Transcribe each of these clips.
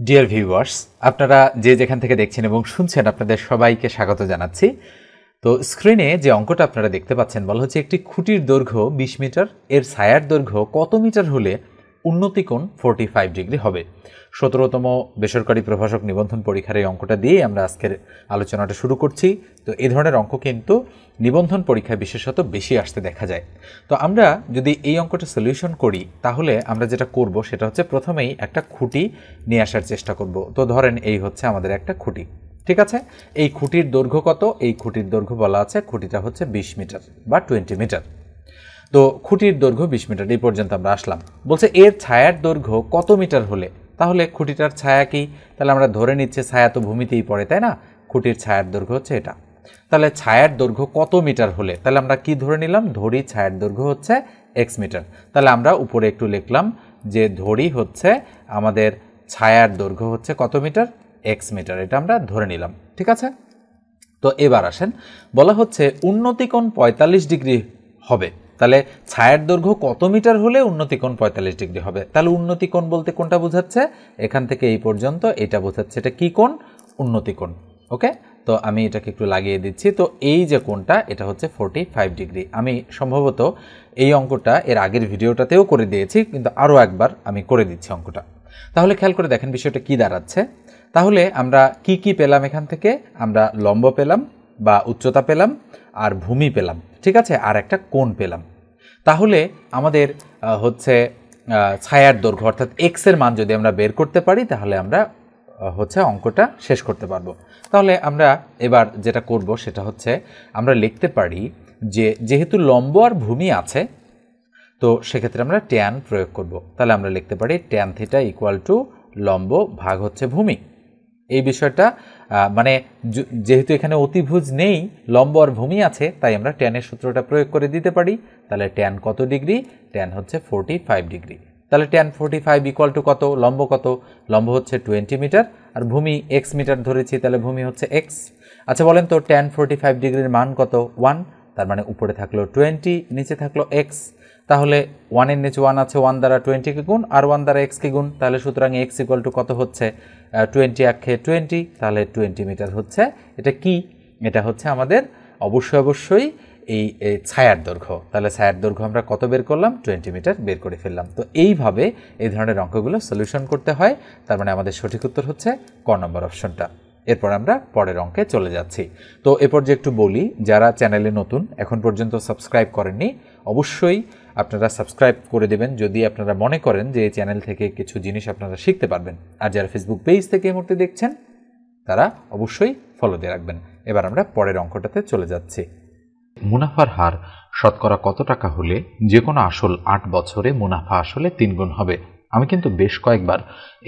Dear viewers, আপনারা যে যেখান থেকে দেখছেন এবং শুনছেন আপনাদের সবাইকে স্বাগত জানাচ্ছি। তো স্ক্রিনে যে অঙ্কটা আপনারা দেখতে পাচ্ছেন বলা হচ্ছে একটি খুঁটির দৈর্ঘ্য 20 মিটার, এর ছায়ার দৈর্ঘ্য কত মিটার হলে উন্নতি কোণ 45 ডিগ্রি হবে। 17তম বেসরকারি প্রভাষক নিবন্ধন পরীক্ষার এই অঙ্কটা দিয়ে আমরা আজকের আলোচনাটা শুরু করছি। তো এই ধরনের অঙ্ক কিন্তু নিবন্ধন পরীক্ষায় বিশেষত বেশি আসতে দেখা যায়। তো আমরা যদি এই অঙ্কটা সলিউশন করি তাহলে আমরা যেটা করব সেটা হচ্ছে প্রথমেই একটা খুঁটি নিয়ে আসার চেষ্টা করব। তো ধরেন এই হচ্ছে আমাদের একটা খুঁটি, ঠিক আছে। এই খুঁটির দৈর্ঘ্য কত? এই খুঁটির দৈর্ঘ্য বলা আছে, খুঁটিটা হচ্ছে 20 মিটার বা 20 মিটার। তো খুঁটির দৈর্ঘ্য 20 মিটার, এই পর্যন্ত আমরা আসলাম। বলছে এর ছায়ার দৈর্ঘ্য কত মিটার হলে, তাহলে খুঁটিটার ছায়া কি? তাহলে আমরা ধরে নিচ্ছে ছায়া তো ভূমিতেই পড়ে, তাই না? খুঁটির ছায়ার দৈর্ঘ্য হচ্ছে এটা। তাহলে ছায়ার দৈর্ঘ্য কত মিটার হলে, তাহলে আমরা কি ধরে নিলাম? ধরি ছায়ার দৈর্ঘ্য হচ্ছে এক্স মিটার। তাহলে আমরা উপরে একটু লিখলাম যে ধরি হচ্ছে আমাদের ছায়ার দৈর্ঘ্য হচ্ছে কত মিটার? এক্স মিটার, এটা আমরা ধরে নিলাম, ঠিক আছে। তো এবার আসেন, বলা হচ্ছে উন্নতি কোণ 45 ডিগ্রি হবে। তাহলে ছায়ার দৈর্ঘ্য কত মিটার হলে উন্নতি কোণ 45 ডিগ্রি হবে? তাহলে উন্নতি কোণ বলতে কোনটা বোঝাচ্ছে? এখান থেকে এই পর্যন্ত এটা বোঝাচ্ছে। এটা কি কোণ? উন্নতি কোণ। ওকে, তো আমি এটাকে একটু লাগিয়ে দিচ্ছি। তো এই যে কোণটা এটা হচ্ছে 45 ডিগ্রি। আমি সম্ভবত এই অঙ্কটা এর আগের ভিডিওটাতেও করে দিয়েছি, কিন্তু আরও একবার আমি করে দিচ্ছি অঙ্কটা। তাহলে খেয়াল করে দেখেন বিষয়টা কি দাঁড়াচ্ছে। তাহলে আমরা কি কি পেলাম এখান থেকে? আমরা লম্ব পেলাম বা উচ্চতা পেলাম, আর ভূমি পেলাম, ঠিক আছে, আর একটা কোণ পেলাম। তাহলে আমাদের হচ্ছে ছায়ার দৈর্ঘ্য অর্থাৎ এক্স এর মান যদি আমরা বের করতে পারি তাহলে আমরা হচ্ছে অঙ্কটা শেষ করতে পারবো। তাহলে আমরা এবার যেটা করব সেটা হচ্ছে আমরা লিখতে পারি যে যেহেতু লম্ব আর ভূমি আছে তো সেক্ষেত্রে আমরা ট্যান প্রয়োগ করব। তাহলে আমরা লিখতে পারি ট্যান থিটা ইকুয়াল টু লম্ব ভাগ হচ্ছে ভূমি। এই বিষয়টা মানে যেহেতু এখানে অতিভুজ নেই, লম্ব আর ভূমি আছে, তাই আমরা ট্যানের সূত্রটা প্রয়োগ করে দিতে পারি। তাহলে ট্যান কত ডিগ্রি? ট্যান হচ্ছে 45 ডিগ্রি। তাহলে ট্যান 45 ইকুয়াল টু কত? লম্ব কত? লম্ব হচ্ছে 20 মিটার, আর ভূমি এক্স মিটার ধরেছি, তাহলে ভূমি হচ্ছে এক্স। আচ্ছা বলেন তো ট্যান 45 ডিগ্রির মান কত? 1। তার মানে উপরে থাকলো 20, নিচে থাকলো এক্স। তাহলে 1-এর নিচে 1 আছে, 1 দ্বারা 20কে গুণ, আর 1 দ্বারা এক্সকে গুণ। তাহলে সুতরাং এক্স ইকুয়াল টু কত হচ্ছে? 20 আক্ষে 20, তাহলে 20 মিটার হচ্ছে। এটা কি? এটা হচ্ছে আমাদের অবশ্যই এই ছায়ার দৈর্ঘ্য। তাহলে ছায়ার দৈর্ঘ্য আমরা কত বের করলাম? 20 মিটার বের করে ফেললাম। তো এইভাবে এই ধরনের অঙ্কগুলো সলিউশন করতে হয়। তার মানে আমাদের সঠিক উত্তর হচ্ছে ক নম্বর অপশনটা। এরপর আমরা পরের অঙ্কে চলে যাচ্ছি। তো এরপর যে একটু বলি, যারা চ্যানেলে নতুন এখন পর্যন্ত সাবস্ক্রাইব করেননি অবশ্যই আপনারা সাবস্ক্রাইব করে দেবেন যদি আপনারা মনে করেন যে এই চ্যানেল থেকে কিছু জিনিস আপনারা শিখতে পারবেন। আর যারা ফেসবুক পেজ থেকে এই মুহূর্তে দেখছেন তারা অবশ্যই ফলো দিয়ে রাখবেন। এবার আমরা পরের অঙ্কটাতে চলে যাচ্ছি। মুনাফার হার শতকরা কত টাকা হলে যে কোনো আসল 8 বছরে মুনাফা আসলে 3 গুণ হবে? আমি কিন্তু বেশ কয়েকবার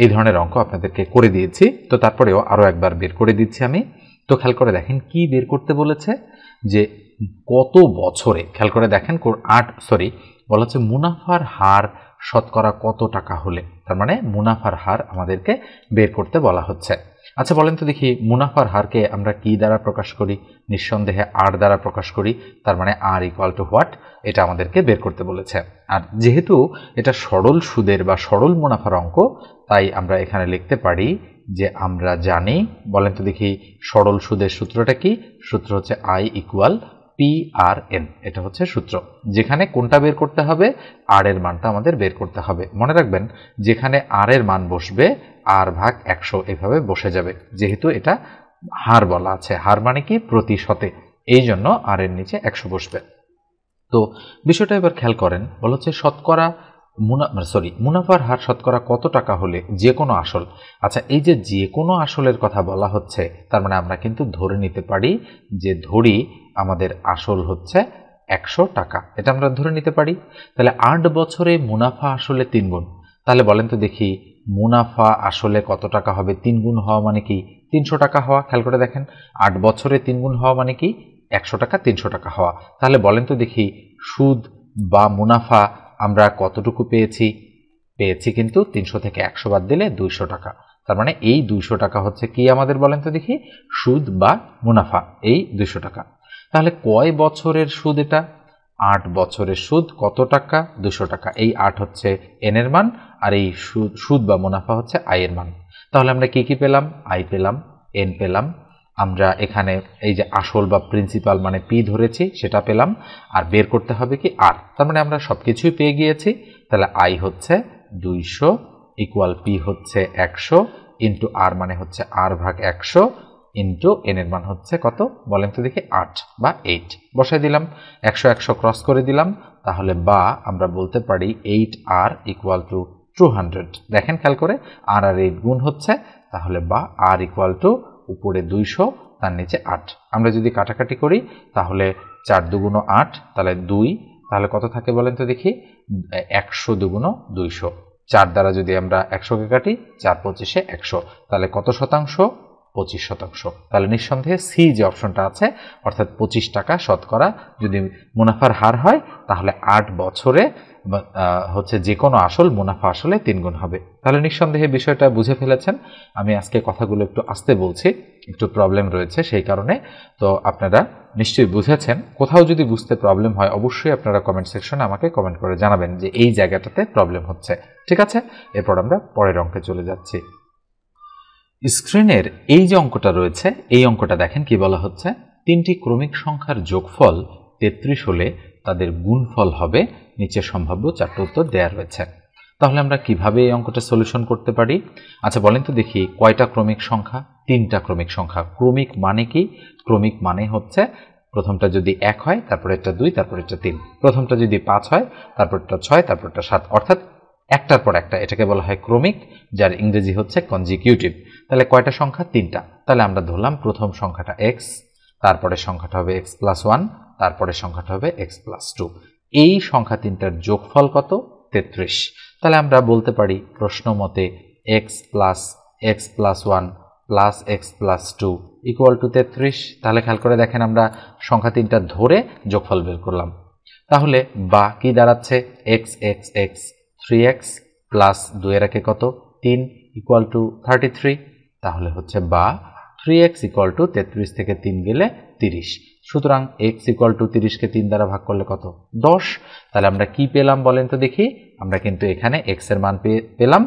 এই ধরনের অঙ্ক আপনাদেরকে করে দিয়েছি, তো তারপরেও আরও একবার বের করে দিচ্ছি আমি। তো খেয়াল করে দেখেন কি বের করতে বলেছে, যে কত বছরে। খেয়াল করে দেখেন বলা হচ্ছে মুনাফার হার শতকরা কত টাকা হলে, তার মানে মুনাফার হার আমাদেরকে বের করতে বলা হচ্ছে। আচ্ছা বলেন তো দেখি, মুনাফার হারকে আমরা কি দ্বারা প্রকাশ করি? নিঃসন্দেহে আর দ্বারা প্রকাশ করি। তার মানে আর ইকুয়াল টু হোয়াট, এটা আমাদেরকে বের করতে বলেছে। আর যেহেতু এটা সরল সুদের বা সরল মুনাফার অঙ্ক, তাই আমরা এখানে লিখতে পারি যে আমরা জানি, বলেন তো দেখি সরল সুদের সূত্রটা কি? সূত্র হচ্ছে আই ইকুয়াল PRN, এটা হচ্ছে সূত্র। যেখানে কোনটা বের করতে হবে? আর এর মানটা আমাদের বের করতে হবে। মনে রাখবেন যেখানে আর এর মান বসবে আর ভাগ 100 এভাবে বসে যাবে, যেহেতু এটা হার বলা আছে। হার মানে কি? প্রতিশতে, এই জন্য আর এর নিচে 100 বসবে। তো বিষয়টা এবার খেয়াল করেন, বলা হচ্ছে শতকরা মুনাফার হার শতকরা কত টাকা হলে যে কোনো আসল। আচ্ছা এই যে কোনো আসলের কথা বলা হচ্ছে, তার মানে আমরা কিন্তু ধরে নিতে পারি যে ধরি আমাদের আসল হচ্ছে 100 টাকা, এটা আমরা ধরে নিতে পারি। তাহলে 8 বছরে মুনাফা আসলে 3 গুণ। তাহলে বলেন তো দেখি মুনাফা আসলে কত টাকা হবে? 3 গুণ হওয়া মানে কি? 300 টাকা হওয়া। খেয়াল করে দেখেন 8 বছরে 3 গুণ হওয়া মানে কি? 100 টাকা 300 টাকা হওয়া। তাহলে বলেন তো দেখি সুদ বা মুনাফা আমরা কতটুকু পেয়েছি? কিন্তু 300 থেকে 100 বাদ দিলে 200 টাকা। তার মানে এই 200 টাকা হচ্ছে কি আমাদের? বলেন তো দেখি সুদ বা মুনাফা, এই 200 টাকা। তাহলে কয় বছরের সুদ এটা? 8 বছরের সুদ কত টাকা? 200 টাকা। এই 8 হচ্ছে এন এর মান, আর এই সুদ বা মুনাফা হচ্ছে আই এর মান। তাহলে আমরা কি পেলাম? আই পেলাম, এন পেলাম, আমরা এখানে এই যে আসল বা প্রিন্সিপাল মানে পি ধরেছি সেটা পেলাম, আর বের করতে হবে কি আর। তার মানে আমরা সব কিছুই পেয়ে গিয়েছি। তাহলে আই হচ্ছে 200 ইকুয়াল পি হচ্ছে 100 ইন্টু আর মানে হচ্ছে আর ভাগ 100 ইন্টু এন এর মান হচ্ছে কত বলেন তো দেখি? 8 বা 8 বসাই দিলাম, 100 100 ক্রস করে দিলাম। তাহলে বা আমরা বলতে পারি 8 আর ইকুয়াল টু 200। দেখেন খেয়াল করে, আর 8 গুণ হচ্ছে, তাহলে বা আর ইকুয়াল টু উপরে 200 তার নিচে 8। আমরা যদি কাটাকাটি করি তাহলে 4 দুগুণ 8, তাহলে 2, তাহলে কত থাকে বলেন তো দেখি? 100 দুগুণ 200। 4 দ্বারা যদি আমরা 100কে কাটি, 4 25 100, তাহলে কত শতাংশ? 25%। তাহলে নিঃসন্দেহে সি যে অপশনটা আছে, অর্থাৎ 25 টাকা শতকরা যদি মুনাফার হার হয়, তাহলে 8 বছরে হচ্ছে যে কোনো আসল মুনাফা আসলে 3 গুণ হবে। তাহলে নিঃসন্দেহে বিষয়টা বুঝে ফেলেছেন। আমি আজকে কথাগুলো একটু আস্তে বলছি, একটু প্রবলেম রয়েছে সেই কারণে। তো আপনারা নিশ্চয়ই বুঝেছেন। কোথাও যদি বুঝতে প্রবলেম হয় অবশ্যই আপনারা কমেন্ট সেকশনে আমাকে কমেন্ট করে জানাবেন যে এই জায়গাটাতে প্রবলেম হচ্ছে। ঠিক আছে, এরপর আমরা পরের অঙ্কে চলে যাচ্ছি। স্ক্রিনের এই যে অঙ্কটা রয়েছে, এই অঙ্কটা দেখেন কি বলা হচ্ছে? 3টি ক্রমিক সংখ্যার যোগফল 33 হলে তাদের গুণফল হবে নিচে সম্ভাব্য 4টি উত্তর দেয়া রয়েছে। তাহলে আমরা কিভাবে এই অঙ্কটা সলিউশন করতে পারি? আচ্ছা বলেন তো দেখি, কয়টা ক্রমিক সংখ্যা? 3টা ক্রমিক সংখ্যা। ক্রমিক মানে কি? ক্রমিক মানে হচ্ছে প্রথমটা যদি 1 হয়, তারপর এটা 2, তারপর এটা 3, প্রথমটা যদি 5 হয়, তারপর এটা 6, তারপর এটা 7, অর্থাৎ একটার পর একটা, এটাকে বলা হয় ক্রমিক, যার ইংরেজি হচ্ছে কনজিকিউটিভ। তাহলে কয়টা সংখ্যা? 3টা। তাহলে আমরা ধরলাম প্রথম সংখ্যাটা x, তারপরে সংখ্যাটা হবে x+1, তারপরে সংখ্যাটা হবে x+2। এই সংখ্যা 3টার যোগফল কত? 33। তাহলে আমরা বলতে পারি প্রশ্ন মতে x plus x+1 plus x+2 equal to 33। তাহলে খেয়াল করে দেখেন, আমরা সংখ্যা 3টা ধরে যোগফল বের করলাম। তাহলে বা কি দাঁড়াচ্ছে? x x x 3x plus 2 এর একে কত? 3 ইকুয়াল টু 33। তাহলে হচ্ছে বা 3x ইকুয়াল টু 33 থেকে 3 গেলে 30। সুতরাং x ইকুয়াল টু 30কে 3 দ্বারা ভাগ করলে কত? 10। তাহলে আমরা কি পেলাম বলেন তো দেখি? আমরা কিন্তু এখানে x এর মান পেলাম,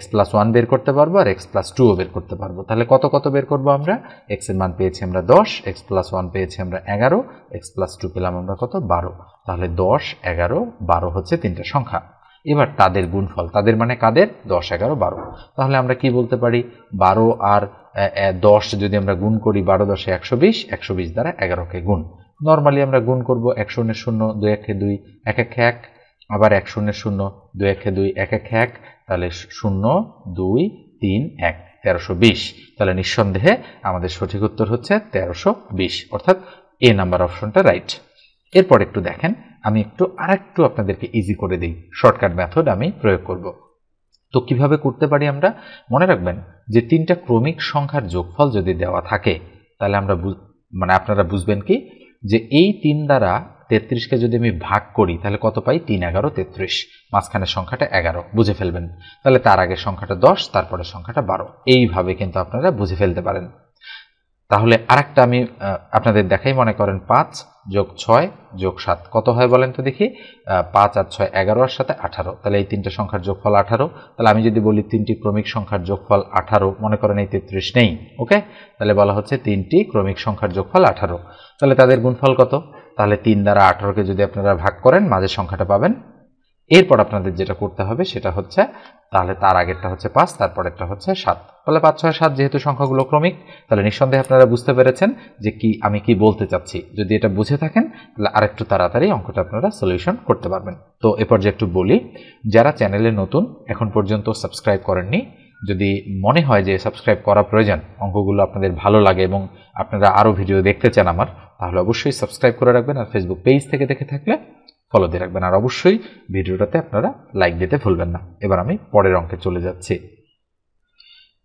x+1 বের করতে পারবো আর x+2 বের করতে পারবো। তাহলে কত কত বের করবো আমরা? x এর মান পেয়েছি আমরা 10, x+1 পেয়েছি আমরা 11, x+2 পেলাম আমরা কত? 12। তাহলে 10, 11, 12 হচ্ছে 3টা সংখ্যা। এবার তাদের গুণফল, তাদের মানে কাদের? 10, 11, 12। তাহলে আমরা কি বলতে পারি? 12 আর 10 যদি আমরা গুণ করি, 12 10 120, 120 দ্বারা 11কে গুণ। নর্মালি আমরা গুণ করব 1 0 0, 2 1 2, 1 1 1, আবার 1 0 0, 2 1 2, 1 1 1, তাহলে 0 2 3 1, 1320। তাহলে নিঃসন্দেহে আমাদের সঠিক উত্তর হচ্ছে 1320, অর্থাৎ এ নাম্বার অপশনটা রাইট। এরপর একটু দেখেন, আমি আরেকটু আপনাদেরকে ইজি করে দিই, শর্টকাট মেথড আমি প্রয়োগ করব। তো কিভাবে করতে পারি আমরা? মনে রাখবেন যে 3টা ক্রমিক সংখ্যার যোগফল যদি দেওয়া থাকে, তাহলে আমরা আপনারা বুঝবেন কি যে এই 3 দ্বারা 33কে যদি আমি ভাগ করি তাহলে কত পাই? 3 11 33, মাঝখানের সংখ্যাটা 11 বুঝে ফেলবেন। তাহলে তার আগের সংখ্যাটা 10, তারপরে সংখ্যাটা 12, এইভাবে কিন্তু আপনারা বুঝে ফেলতে পারেন। তাহলে আরেকটা আমি আপনাদের দেখাই, মনে করেন 5 যোগ 6 যোগ 7 কত হয় বলেন তো দেখি? 5 আর 6 11 আর 7 18, তাহলে এই 3টে সংখ্যার যোগফল 18। তাহলে আমি যদি বলি 3টি ক্রমিক সংখ্যার যোগফল 18, মনে করেন এই 33 নেই, ওকে, তাহলে বলা হচ্ছে 3টি ক্রমিক সংখ্যার যোগফল 18। তাহলে তাদের গুণফল কত? তাহলে 3 দ্বারা 18কে যদি আপনারা ভাগ করেন, মাঝের সংখ্যাটা পাবেন। এরপর আপনাদের যেটা করতে হবে সেটা হচ্ছে, তাহলে তার আগেরটা হচ্ছে 5, তারপরেরটা হচ্ছে 7। তাহলে 5 6 7 যেহেতু সংখ্যাগুলো ক্রমিক, তাহলে নিঃসন্দেহে আপনারা বুঝতে পেরেছেন যে আমি কি বলতে চাচ্ছি। যদি এটা বুঝে থাকেন তাহলে আরেকটু তাড়াতাড়ি অঙ্কটা আপনারা সলিউশন করতে পারবেন। তো এরপর যে একটু বলি, যারা চ্যানেলে নতুন, এখন পর্যন্ত সাবস্ক্রাইব করেননি, যদি মনে হয় যে সাবস্ক্রাইব করা প্রয়োজন, অঙ্কগুলো আপনাদের ভালো লাগে এবং আপনারা আরও ভিডিও দেখতে চান আমার, তাহলে অবশ্যই সাবস্ক্রাইব করে রাখবেন। আর ফেসবুক পেজ থেকে দেখে থাকলে ফলো দিয়ে রাখবেন। আর অবশ্যই ভিডিওটাতে আপনারা লাইক দিতে ভুলবেন না। এবার আমি পরের অঙ্কে চলে যাচ্ছি।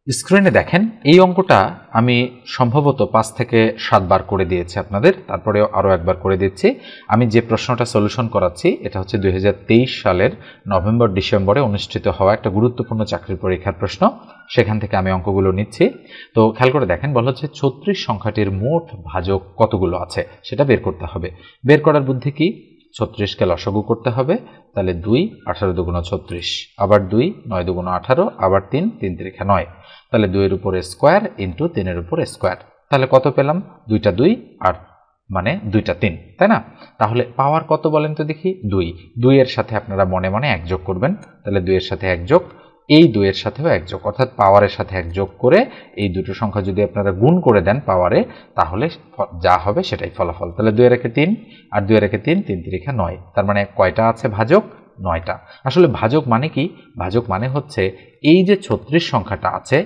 স্ক্রিনে দেখেন এই অঙ্কটা আমি সম্ভবত 5 থেকে 7 বার করে দিয়েছি আপনাদের, তারপরে আরও একবার করে দিচ্ছি। আমি যে প্রশ্নটা সলিউশন করাচ্ছি এটা হচ্ছে 2023 সালের নভেম্বর ডিসেম্বরে অনুষ্ঠিত হওয়া একটা গুরুত্বপূর্ণ চাকরির পরীক্ষার প্রশ্ন, সেখান থেকে আমি অঙ্কগুলো নিচ্ছি। তো খেয়াল করে দেখেন, বলা হচ্ছে 36 সংখ্যাটির মোট ভাজক কতগুলো আছে সেটা বের করতে হবে। বের করার বুদ্ধি কি? 36কে লসাগু করতে হবে, তাহলে 2, 18 দুগুণ 36, আবার 2, 9 দুগুণ 18, আবার 3, 3 তিরিখা 9, তাহলে 2 এর উপরে স্কোয়ার ইন্টু 3 এর উপরে স্কোয়ার, তাহলে কত পেলাম? 2টা 2 আর মানে 2টা 3, তাই না? তাহলে পাওয়ার কত বলেন তো দেখি? 2। 2 এর সাথে আপনারা মনে মনে 1 যোগ করবেন, তাহলে 2 এর সাথে 1 যোগ, এই 2 এর সাথেও 1 যোগ, অর্থাৎ পাওয়ারের সাথে 1 যোগ করে এই দুটো সংখ্যা যদি আপনারা গুণ করে দেন পাওয়ারে, তাহলে যা হবে সেটাই ফলাফল। তাহলে 2 এর একে 3 আর 2 এর একে 3, 3 তিরিখা 9, তার মানে কয়টা আছে ভাজক? 9টা। আসলে ভাজক মানে কি? ভাজক মানে হচ্ছে এই যে 36 সংখ্যাটা আছে,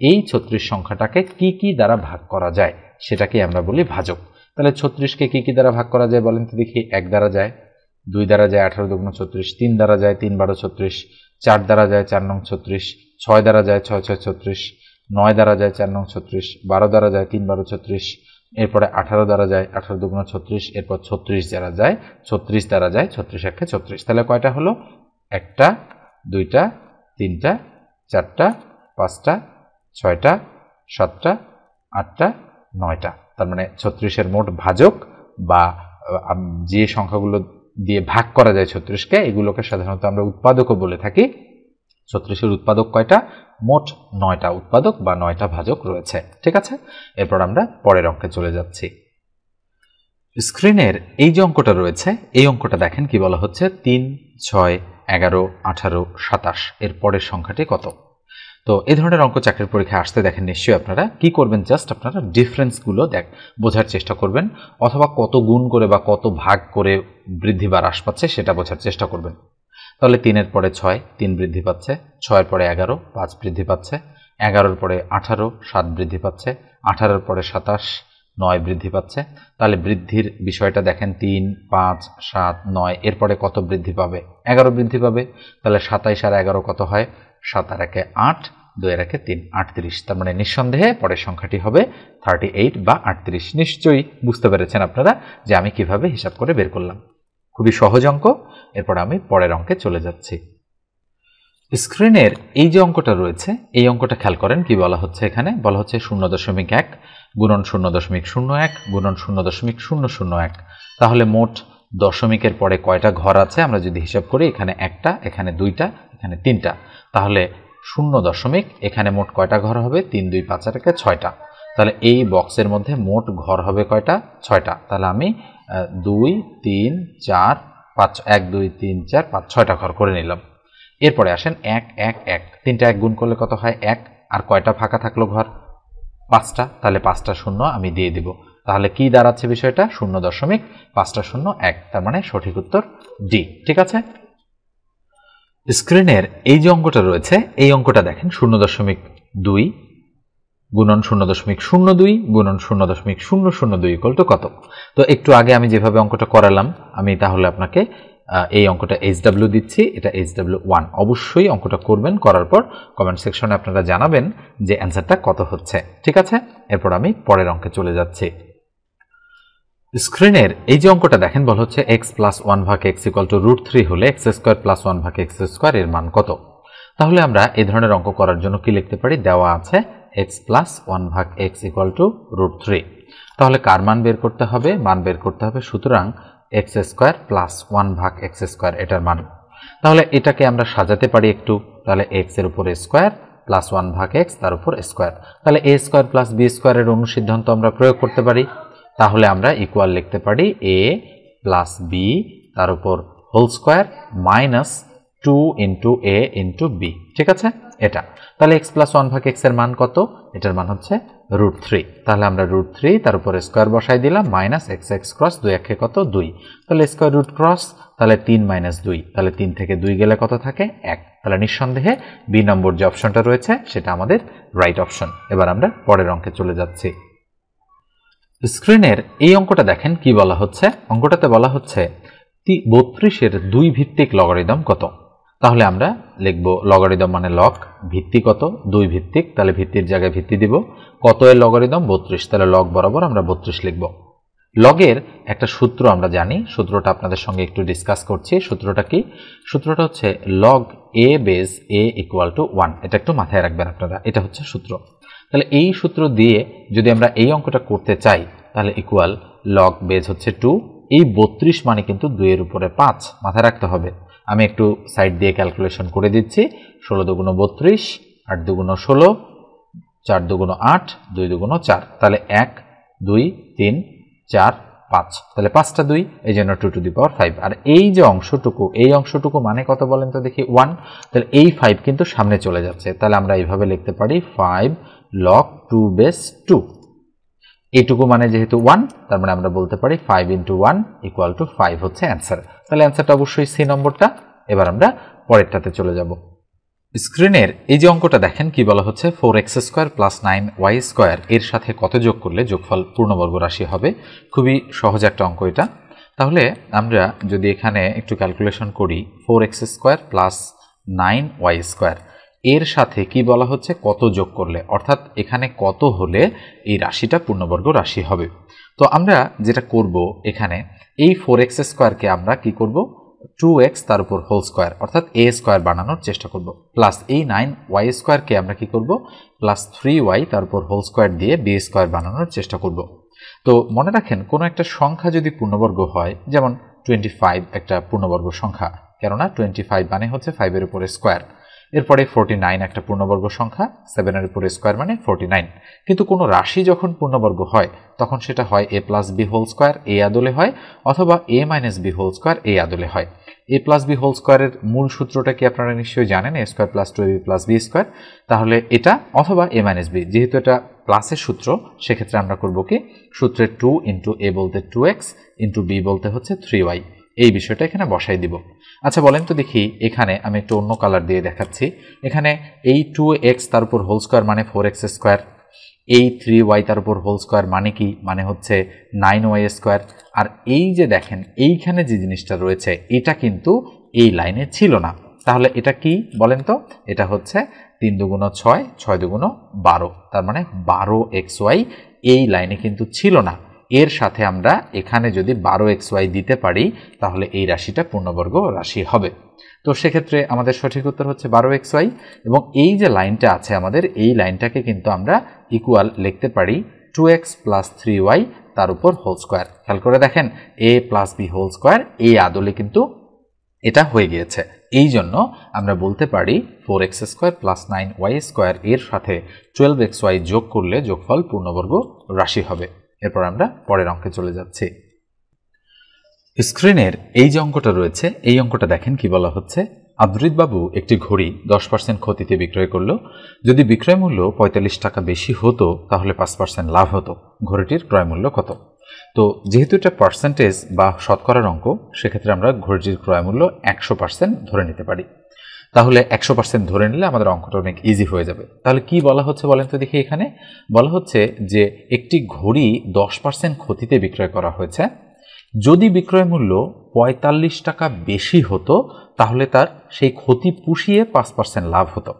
এই 36 সংখ্যাটাকে কি কি দ্বারা ভাগ করা যায় সেটাকে আমরা বলি ভাজক। তাহলে 36কে কি কি দ্বারা ভাগ করা যায় বলেন তো দেখি? 1 দ্বারা যায়, 2 দ্বারা যায় 18 দুগুণ 36, 3 দ্বারা যায় 3 12 36, 4 দ্বারা যায় 4 নং 36, 6 দ্বারা যায় 6 6 36, 9 দ্বারা যায় 4 নং 36, 12 দ্বারা যায় 3 12 36, এরপরে 18 দ্বারা যায় 18 দুগুণ 36, এরপর 36 দ্বারা যায় 36 দ্বারা যায় 36 একে 36। তাহলে কয়টা হলো? 1টা, 2টা, 3টা, 4টা, 5টা, 6টা, 7টা, 8টা, 9টা। তার মানে 36 এর মোট ভাজক বা যে সংখ্যাগুলো দিয়ে ভাগ করা যায় 36কে, এগুলোকে সাধারণত আমরা উৎপাদকও বলে থাকি। 36 উৎপাদক কয়টা? মোট 9টা উৎপাদক বা 9টা ভাজক রয়েছে। ঠিক আছে, এরপর আমরা পরের অঙ্কে চলে যাচ্ছি। স্ক্রিনের এই যে অঙ্কটা রয়েছে, এই অঙ্কটা দেখেন কি বলা হচ্ছে? 3, 6, 11, 18, 27 এর পরের সংখ্যাটি কত? তো এই ধরনের অঙ্ক চাকরির পরীক্ষায় আসতে দেখেন নিশ্চয়ই আপনারা কি করবেন? জাস্ট আপনারা ডিফারেন্সগুলো বোঝার চেষ্টা করবেন, অথবা কত গুণ করে বা কত ভাগ করে বৃদ্ধি বা হ্রাস পাচ্ছে সেটা বোঝার চেষ্টা করবেন। তাহলে 3 এর পরে 6, 3 বৃদ্ধি পাচ্ছে, 6 এর পরে 11, 5 বৃদ্ধি পাচ্ছে, 11 এর পরে 18, 7 বৃদ্ধি পাচ্ছে, 18 এর পরে 27, 9 বৃদ্ধি পাচ্ছে। তাহলে বৃদ্ধির বিষয়টা দেখেন, 3, 5, 7, 9 এরপরে কত বৃদ্ধি পাবে? 11 বৃদ্ধি পাবে। তাহলে 27 আর 11 কত হয়? 7 আর 1 8, 2 এর 1 3, 38। তার মানে নিঃসন্দেহে পরের সংখ্যাটি হবে 38 বা 38। নিশ্চয়ই বুঝতে পেরেছেন আপনারা যে আমি কিভাবে হিসাব করে বের করলাম। খুবই সহজ অঙ্ক। এরপর আমি পরের অঙ্কে চলে যাচ্ছি। স্ক্রিনের এই যে অঙ্কটা রয়েছে, এই অঙ্কটা খেয়াল করেন কি বলা হচ্ছে? এখানে বলা হচ্ছে 0.1 গুণন 0.01 গুণন 0.001। তাহলে মোট দশমিকের পরে কয়টা ঘর আছে আমরা যদি হিসাব করি, এখানে 1টা, এখানে 2টা, এখানে 3টা, তাহলে 0 এখানে মোট কয়টা ঘর হবে? 3 2 5 আর 1 6টা। তাহলে এই বক্সের মধ্যে মোট ঘর হবে কয়টা? 6টা। তাহলে আমি 2 3 4 5 1 2 3 4 5 6টা ঘর করে নিলাম। এরপরে আসেন 1 1 1, 3টা 1 গুণ করলে কত হয়? 1। আর কয়টা ফাঁকা থাকলো ঘর? 5টা। তাহলে 5টা শূন্য আমি দিয়ে দিব। তাহলে কি দাঁড়াচ্ছে বিষয়টা? 0.5টা শূন্য 1। তার মানে সঠিক উত্তর ডি। ঠিক আছে, স্ক্রিনের এই যে অঙ্কটা রয়েছে, এই অঙ্কটা দেখেন 0.2 গুণন 0.02 গুণন 0.002 ইকুয়াল টু কত? তো একটু আগে আমি যেভাবে অঙ্কটা করালাম, আমি তাহলে আপনাকে এই অঙ্কটা HW দিচ্ছি, এটা HW1। অবশ্যই অঙ্কটা করবেন, করার পর কমেন্ট সেকশনে আপনারা জানাবেন যে অ্যান্সারটা কত হচ্ছে। ঠিক আছে, এরপর আমি পরের অঙ্কে চলে যাচ্ছি। স্ক্রিনের এই যে অঙ্কটা দেখেন, বলা হচ্ছে x প্লাস 1 ভাগ x ইকুয়াল টু √3 হলে x স্কোয়ার প্লাস 1 ভাগ x স্কোয়ার এর মান কত? তাহলে আমরা এই ধরনের অঙ্ক করার জন্য কি লিখতে পারি? দেওয়া আছে x প্লাস 1 ভাগ x ইকুয়াল টু √3। তাহলে কার মান বের করতে হবে? মান বের করতে হবে, সুতরাং x স্কোয়ার প্লাস 1 ভাগ x স্কোয়ার এটার মান। তাহলে এটাকে আমরা সাজাতে পারি একটু, তাহলে x এর উপরে স্কোয়ার প্লাস 1 ভাগ x তার উপর স্কোয়ার। তাহলে a স্কোয়ার প্লাস b স্কোয়ারের অনুসিদ্ধান্ত আমরা প্রয়োগ করতে পারি। তাহলে আমরা ইকুয়াল লিখতে পারি a প্লাস b তার উপর whole square minus 2 into a into b। ঠিক আছে, এটা তাহলে x প্লাস 1 ভাগ x এর মান কত? এটার মান হচ্ছে √3। তাহলে আমরা √3 তার উপর স্কোয়ার বসাই দিলাম, মাইনাস x x ক্রস 2 একে কত? 2। তাহলে স্কোয়ার রুট ক্রস, তাহলে 3 মাইনাস 2, তাহলে 3 থেকে 2 গেলে কত থাকে? 1। তাহলে নিঃসন্দেহে বি নম্বর যে অপশনটা রয়েছে সেটা আমাদের রাইট অপশন। এবার আমরা পরের অঙ্কে চলে যাচ্ছি। স্ক্রিনের এই অঙ্কটা দেখেন কি বলা হচ্ছে? অঙ্কটাতে বলা হচ্ছে 32 এর 2 ভিত্তিক লগারিদম কত? তাহলে আমরা লিখব লগারিদম মানে লগ, ভিত্তি কত 2 ভিত্তিক, তাহলে ভিত্তির জায়গায় ভিত্তি দিব, কত এর লগারিদম 32, তাহলে লগ বরাবর আমরা 32 লিখব। লগের একটা সূত্র আমরা জানি, সূত্রটা আপনাদের সঙ্গে একটু ডিসকাস করছি। সূত্রটা কি? সূত্রটা হচ্ছে log a base a equal to 1। এটা একটু মাথায় রাখবেন আপনারা, এটা হচ্ছে সূত্র। তাহলে এই সূত্র দিয়ে যদি আমরা এই অঙ্কটা করতে চাই তাহলে ইকুয়াল লগ বেস হচ্ছে 2, এই 32 মানে কিন্তু 2 এর উপরে 5, মাথায় রাখতে হবে। আমি একটু সাইড দিয়ে ক্যালকুলেশন করে দিচ্ছি। 16 দুগুণ 32, 8 দুগুণ 16, 4 দুগুণ 8, 2 দুগুণ 4, তাহলে 1 2 3 4 5, তাহলে 5টা 2, এই জন্য 2 টু দি পাওয়ার 5। আর এই যে অংশটুকু, এই অংশটুকু মানে কত বলেন তো দেখি? 1। তাহলে এই 5 কিন্তু সামনে চলে যাচ্ছে, তাহলে আমরা এইভাবে লিখতে পারি 5 লগ 2 বেস 2। এইটুকু মানে যেহেতু 1, তার মানে আমরা বলতে পারি 5 ইন্টু 1 ইকুয়াল টু 5 হচ্ছে অ্যান্সার। তাহলে অ্যান্সারটা অবশ্যই সি নম্বরটা। এবার আমরা পরেরটাতে চলে যাব। স্ক্রিনের এই যে অঙ্কটা দেখেন কি বলা হচ্ছে, 4x² প্লাস 9y² এর সাথে কত যোগ করলে যোগফল পূর্ণবর্গ রাশি হবে। খুবই সহজ একটা অঙ্ক এটা। তাহলে আমরা যদি এখানে একটু ক্যালকুলেশন করি, 4x² প্লাস 9y² এর সাথে কি বলা হচ্ছে, কত যোগ করলে, অর্থাৎ এখানে কত হলে এই রাশিটা পূর্ণবর্গ রাশি হবে। তো আমরা যেটা করব, এখানে এই 4x² কে আমরা কি করব, 2x তার উপর হোল স্কোয়ার অর্থাৎ a স্কোয়ার বানানোর চেষ্টা করব, প্লাস এই 9y² কে আমরা কি করব, প্লাস 3y তার উপর হোল স্কোয়ার দিয়ে b স্কোয়ার বানানোর চেষ্টা করব। তো মনে রাখেন, কোনো একটা সংখ্যা যদি পূর্ণবর্গ হয়, যেমন 25 একটা পূর্ণবর্গ সংখ্যা, কেননা 25 মানে হচ্ছে 5 এর উপরে স্কোয়ার। এরপরে 49 একটা পূর্ণবর্গ সংখ্যা, 7 এর উপরে স্কোয়ার মানে 49। কিন্তু কোনো রাশি যখন পূর্ণবর্গ হয় তখন সেটা হয় a plus b whole square a আদলে হয়, অথবা a minus b whole square a আদলে হয়। a প্লাস বি হোল স্কোয়ারের মূল সূত্রটা কি আপনারা নিশ্চয়ই জানেন, a square plus 2ab plus b square. তাহলে এটা অথবা a মাইনাস বি, যেহেতু এটা প্লাসের সূত্র সেক্ষেত্রে আমরা করব কি, সূত্রের 2 ইন্টু a বলতে 2x ইন্টু b বলতে হচ্ছে 3y, এই বিষয়টা এখানে বসাই দিব। আচ্ছা বলেন তো দেখি, এখানে আমি একটু অন্য কালার দিয়ে দেখাচ্ছি। এখানে এই 2x তার উপর হোল স্কোয়ার মানে 4x², এই 3y তার উপর হোল স্কোয়ার মানে কি, মানে হচ্ছে 9y²। আর এই যে দেখেন এইখানে যে জিনিসটা রয়েছে এটা কিন্তু এই লাইনে ছিল না, তাহলে এটা কি বলেন তো? এটা হচ্ছে 3 দুগুণ 6, 6 দুগুণ 12, তার মানে 12xy এই লাইনে কিন্তু ছিল না। এর সাথে আমরা এখানে যদি 12xy দিতে পারি তাহলে এই রাশিটা পূর্ণবর্গ রাশি হবে। তো সেক্ষেত্রে আমাদের সঠিক উত্তর হচ্ছে 12xy, এবং এই যে লাইনটা আছে আমাদের, এই লাইনটাকে কিন্তু আমরা ইকুয়াল লিখতে পারি 2x প্লাস 3y তার উপর হোল স্কোয়ার। খেয়াল করে দেখেন, a plus b whole square এই আদলে কিন্তু এটা হয়ে গিয়েছে। এই জন্য আমরা বলতে পারি 4x² প্লাস 9y² এর সাথে 12xy যোগ করলে যোগফল পূর্ণবর্গ রাশি হবে। এরপর আমরা পরের অঙ্কে চলে যাচ্ছি। স্ক্রিনের এই যে অঙ্কটা রয়েছে, এই অঙ্কটা দেখেন কি বলা হচ্ছে, আদ্রিতবাবু একটি ঘড়ি 10% ক্ষতিতে বিক্রয় করলো। যদি বিক্রয় মূল্য 45 টাকা বেশি হতো তাহলে 5% লাভ হতো। ঘড়িটির ক্রয় মূল্য কত? তো যেহেতু এটা পার্সেন্টেজ বা শতকরার অঙ্ক, সেক্ষেত্রে আমরা ঘড়িটির ক্রয় মূল্য 100% ধরে নিতে পারি। তাহলে 100% ধরে নিলে আমাদের অঙ্কটা অনেক ইজি হয়ে যাবে। তাহলে কি বলা হচ্ছে বলেন তো দেখি, এখানে বলা হচ্ছে যে একটি ঘড়ি 10% ক্ষতিতে বিক্রয় করা হয়েছে। যদি বিক্রয় মূল্য 45 টাকা বেশি হতো তাহলে তার সেই ক্ষতি পুষিয়ে 5% লাভ হতো।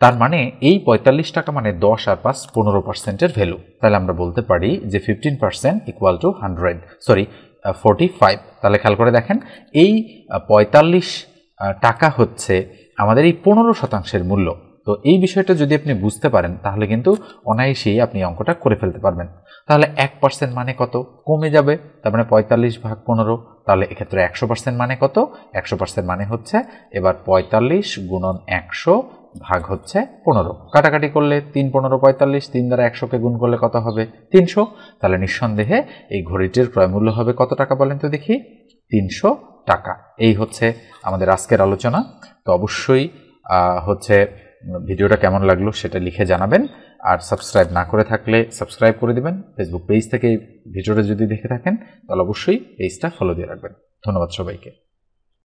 তার মানে এই 45 টাকা মানে 10 আর 5 15%-এর ভ্যালু। তাহলে আমরা বলতে পারি যে 15% ইকুয়াল টু 45। তাহলে খেয়াল করে দেখেন, এই 45 টাকা হচ্ছে আমাদের এই 15%-এর মূল্য। তো এই বিষয়টা যদি আপনি বুঝতে পারেন তাহলে কিন্তু অনায়াসেই আপনি অঙ্কটা করে ফেলতে পারবেন। তাহলে 1% মানে কত? কমে যাবে, তার মানে 45 ভাগ 15। তাহলে এক্ষেত্রে 100% মানে কত? 100% মানে হচ্ছে এবার 45 গুণন 100 ভাগ হচ্ছে 15। কাটাকাটি করলে 3 15 45, 3 দ্বারা 100কে গুণ করলে কত হবে? 300। তাহলে নিঃসন্দেহে এই ঘড়িটির ক্রয় মূল্য হবে কত টাকা বলেন তো দেখি? 300 টাকা। এই হচ্ছে আমাদের আজকের আলোচনা। তো অবশ্যই হচ্ছে ভিডিওটা কেমন লাগলো সেটা লিখে জানাবেন, আর সাবস্ক্রাইব না করে থাকলে সাবস্ক্রাইব করে দিবেন। ফেসবুক পেজ থেকে ভিডিওটা যদি দেখে থাকেন তাহলে অবশ্যই পেজটা ফলো দিয়ে রাখবেন। ধন্যবাদ সবাইকে।